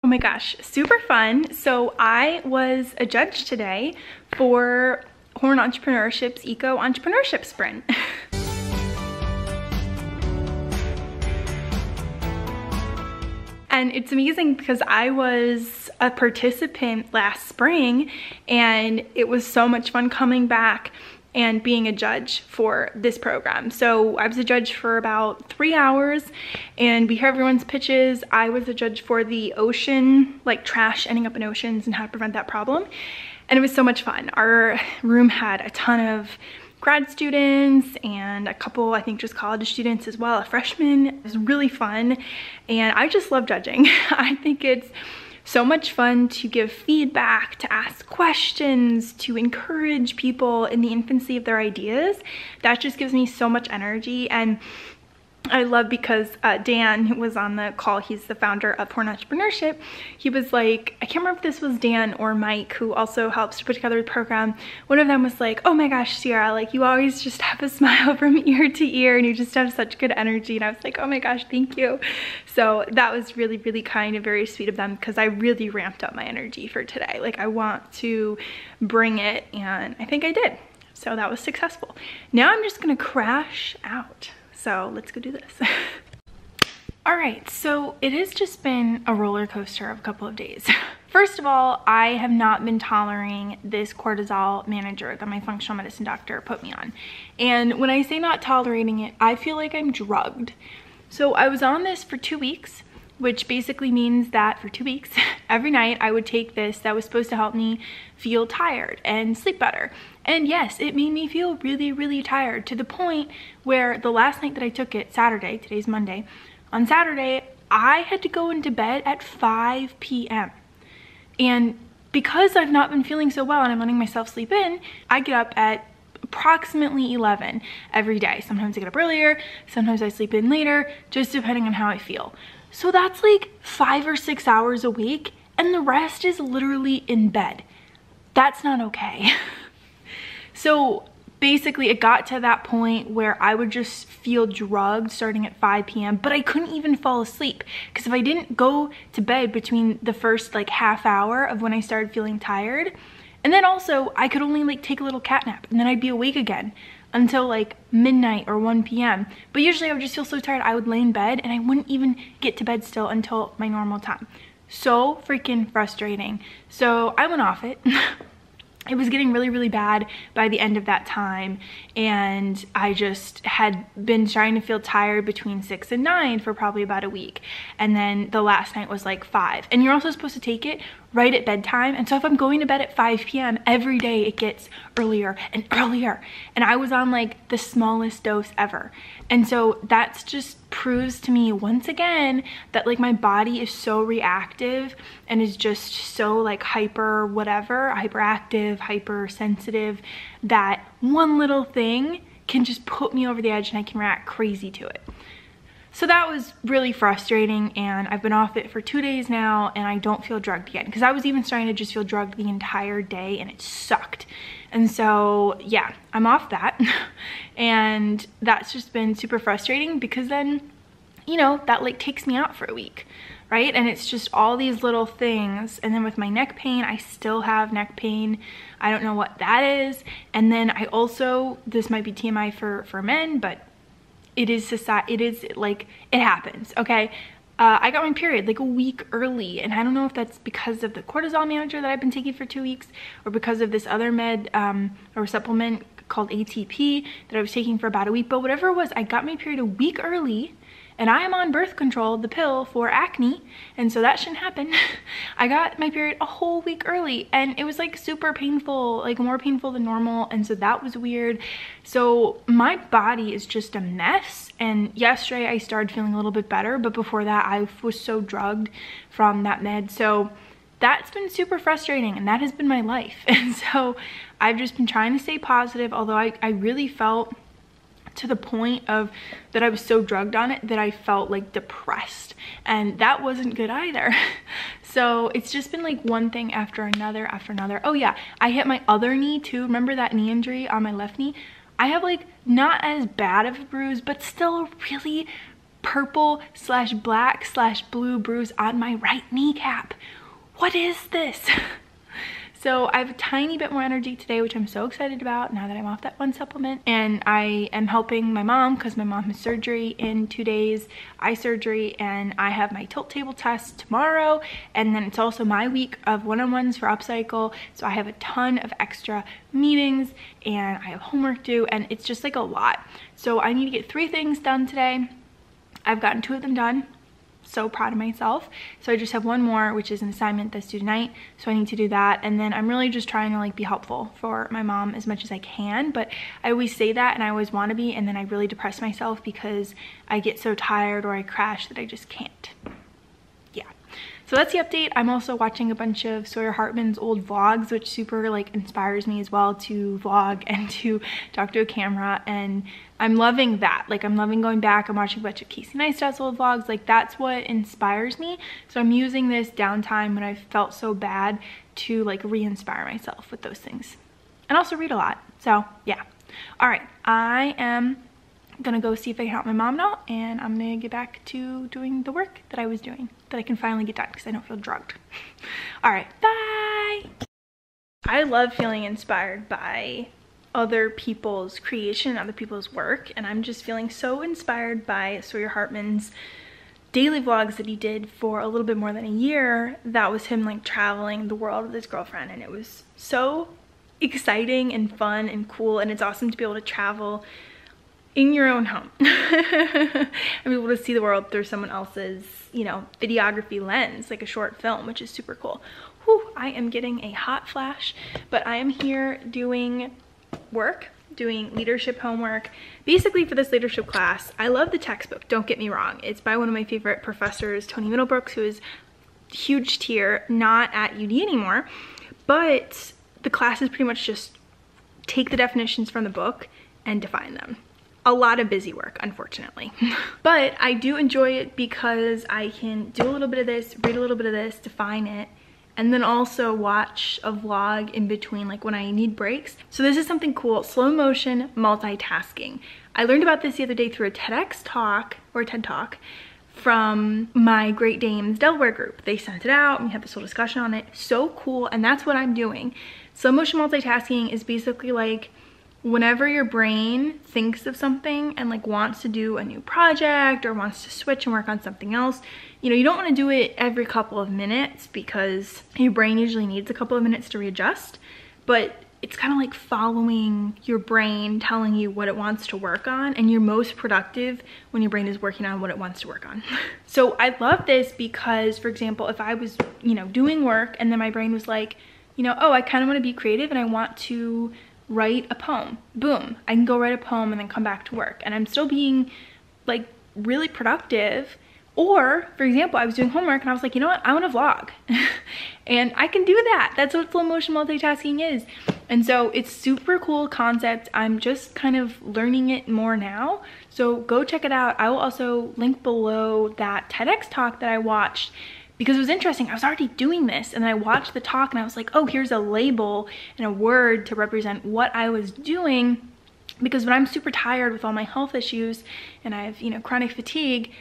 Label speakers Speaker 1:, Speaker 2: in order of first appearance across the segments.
Speaker 1: Oh my gosh, super fun. So I was a judge today for Ch.212's Eco-Entrepreneurship Sprint. And it's amazing because I was a participant last spring and it was so much fun coming back and being a judge for this program. So I was a judge for about 3 hours and we heard everyone's pitches. I was a judge for the ocean, like trash ending up in oceans and how to prevent that problem. And it was so much fun. Our room had a ton of grad students and a couple, I think just college students as well, a freshman. It was really fun and I just love judging. I think it's so much fun to give feedback, to ask questions, to encourage people in the infancy of their ideas. That just gives me so much energy. And I love because Dan, who was on the call, he's the founder of Ch.212. He was like, I can't remember if this was Dan or Mike, who also helps to put together the program. One of them was like, oh my gosh, Sierra, like you always just have a smile from ear to ear and you just have such good energy. And I was like, oh my gosh, thank you. So that was really, really kind and very sweet of them because I really ramped up my energy for today. Like I want to bring it and I think I did. So that was successful. Now I'm just gonna crash out. So let's go do this. All right, so it has just been a roller coaster of a couple of days. First of all, I have not been tolerating this cortisol manager that my functional medicine doctor put me on. And when I say not tolerating it, I feel like I'm drugged. So I was on this for 2 weeks, which basically means that for 2 weeks, every night I would take this that was supposed to help me feel tired and sleep better. And yes, it made me feel really, really tired to the point where the last night that I took it, Saturday, today's Monday, on Saturday, I had to go into bed at 5 p.m. And because I've not been feeling so well and I'm letting myself sleep in, I get up at approximately 11 every day. Sometimes I get up earlier, sometimes I sleep in later, just depending on how I feel. So that's like 5 or 6 hours a week and the rest is literally in bed. That's not okay. So basically it got to that point where I would just feel drugged starting at 5 p.m. but I couldn't even fall asleep because if I didn't go to bed between the first like half hour of when I started feeling tired, and then also I could only like take a little cat nap and then I'd be awake again until like midnight or 1 p.m. But usually I would just feel so tired I would lay in bed and I wouldn't even get to bed still until my normal time. So freaking frustrating. So I went off it. It was getting really, really bad by the end of that time. And I just had been trying to feel tired between 6 and 9 for probably about a week. And then the last night was like 5. And you're also supposed to take it right at bedtime. And so if I'm going to bed at 5 p.m. every day, it gets earlier and earlier. And I was on like the smallest dose ever. And so that's just proves to me once again that like my body is so reactive and is just so like hyperactive, hypersensitive, that one little thing can just put me over the edge and I can react crazy to it. So that was really frustrating and I've been off it for 2 days now and I don't feel drugged again because I was even starting to just feel drugged the entire day and it sucked. And so yeah, I'm off that and that's just been super frustrating because then, you know, that like takes me out for a week, right? And it's just all these little things. And then with my neck pain, I still have neck pain. I don't know what that is. And then I also, this might be TMI for men, but it is like, it happens, okay? I got my period like a week early and I don't know if that's because of the cortisol manager that I've been taking for 2 weeks or because of this other med or supplement called ATP that I was taking for about a week, but whatever it was, I got my period a week early and I am on birth control, the pill for acne, and so that shouldn't happen. I got my period a whole week early and it was like super painful, like more painful than normal, and so that was weird. So my body is just a mess, and yesterday I started feeling a little bit better, but before that I was so drugged from that med. So that's been super frustrating and that has been my life. And so I've just been trying to stay positive, although I really felt to the point of that I was so drugged on it that I felt like depressed, and that wasn't good either. So it's just been like one thing after another after another. Oh yeah, I hit my other knee too. Remember that knee injury on my left knee? I have like not as bad of a bruise, but still a really purple/black/blue bruise on my right kneecap. what is this? So I have a tiny bit more energy today, which I'm so excited about now that I'm off that one supplement. And I am helping my mom because my mom has surgery in 2 days, eye surgery, and I have my tilt table test tomorrow. And then it's also my week of one-on-ones for Upcycle. So I have a ton of extra meetings and I have homework due, and it's just like a lot. So I need to get 3 things done today. I've gotten 2 of them done. So proud of myself. So I just have 1 more, which is an assignment that's due tonight, so I need to do that. And then I'm really just trying to like be helpful for my mom as much as I can, but I always say that and I always want to be, and then I really depress myself because I get so tired or I crash that I just can't. Yeah, so that's the update. I'm also watching a bunch of Sawyer Hartman's old vlogs, which super like inspires me as well to vlog and to talk to a camera, and I'm loving that. Like, I'm loving going back. I'm watching a bunch of Casey Neistat's old vlogs. Like, that's what inspires me. So I'm using this downtime when I felt so bad to like re-inspire myself with those things, and also read a lot. So yeah. All right, I am gonna go see if I can help my mom now, and I'm gonna get back to doing the work that I was doing that I can finally get done because I don't feel drugged. All right, bye. I love feeling inspired by other people's creation, other people's work, and I'm just feeling so inspired by Sawyer Hartman's daily vlogs that he did for a little bit more than a year. That was him like traveling the world with his girlfriend, and it was so exciting and fun and cool, and it's awesome to be able to travel in your own home and be able to see the world through someone else's, you know, videography lens, like a short film, which is super cool. Whew, I am getting a hot flash, but I am here doing work, doing leadership homework, basically for this leadership class. I love the textbook, don't get me wrong. It's by one of my favorite professors, Tony Middlebrooks, who is huge tier, not at UD anymore, but the class is pretty much just take the definitions from the book and define them. A lot of busy work, unfortunately. But I do enjoy it because I can do a little bit of this, read a little bit of this, define it, and then also watch a vlog in between, like when I need breaks. So this is something cool, slow motion multitasking. I learned about this the other day through a TEDx talk, or a TED Talk, from my Great Danes Delaware group. They sent it out and we had this whole discussion on it. So cool, and that's what I'm doing. Slow motion multitasking is basically like whenever your brain thinks of something and like wants to do a new project or wants to switch and work on something else, you know, you don't want to do it every couple of minutes because your brain usually needs a couple of minutes to readjust, but it's kind of like following your brain telling you what it wants to work on, and you're most productive when your brain is working on what it wants to work on. So I love this because, for example, if I was, you know, doing work and then my brain was like, you know, oh, I kind of want to be creative and I want to write a poem. Boom, I can go write a poem and then come back to work, and I'm still being like really productive. Or, for example, I was doing homework and I was like, you know what, I want to vlog. And I can do that. That's what slow motion multitasking is. And so it's super cool concept. I'm just kind of learning it more now. So go check it out. I will also link below that TEDx talk that I watched, because it was interesting. I was already doing this and then I watched the talk and I was like, oh, here's a label and a word to represent what I was doing. Because when I'm super tired with all my health issues and I have, you know, chronic fatigue,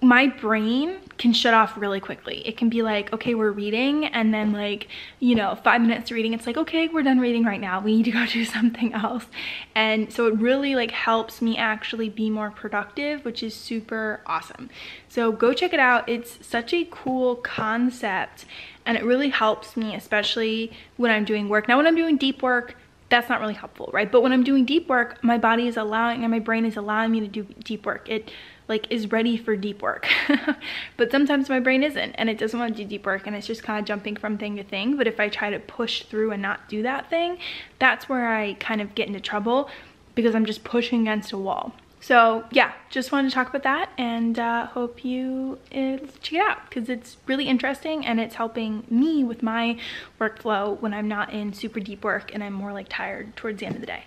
Speaker 1: my brain can shut off really quickly. It can be like, okay, we're reading, and then like, you know, 5 minutes reading, it's like, okay, we're done reading right now, we need to go do something else. And so it really like helps me actually be more productive, which is super awesome. So go check it out. It's such a cool concept and it really helps me, especially when I'm doing work. Now when I'm doing deep work, that's not really helpful, right? But when I'm doing deep work, my body is allowing, and my brain is allowing me to do deep work. It like is ready for deep work. But sometimes my brain isn't, and it doesn't want to do deep work, and it's just kind of jumping from thing to thing. But if I try to push through and not do that thing, that's where I kind of get into trouble, because I'm just pushing against a wall. So yeah, just wanted to talk about that, and hope you check it out, because it's really interesting and it's helping me with my workflow when I'm not in super deep work and I'm more like tired towards the end of the day.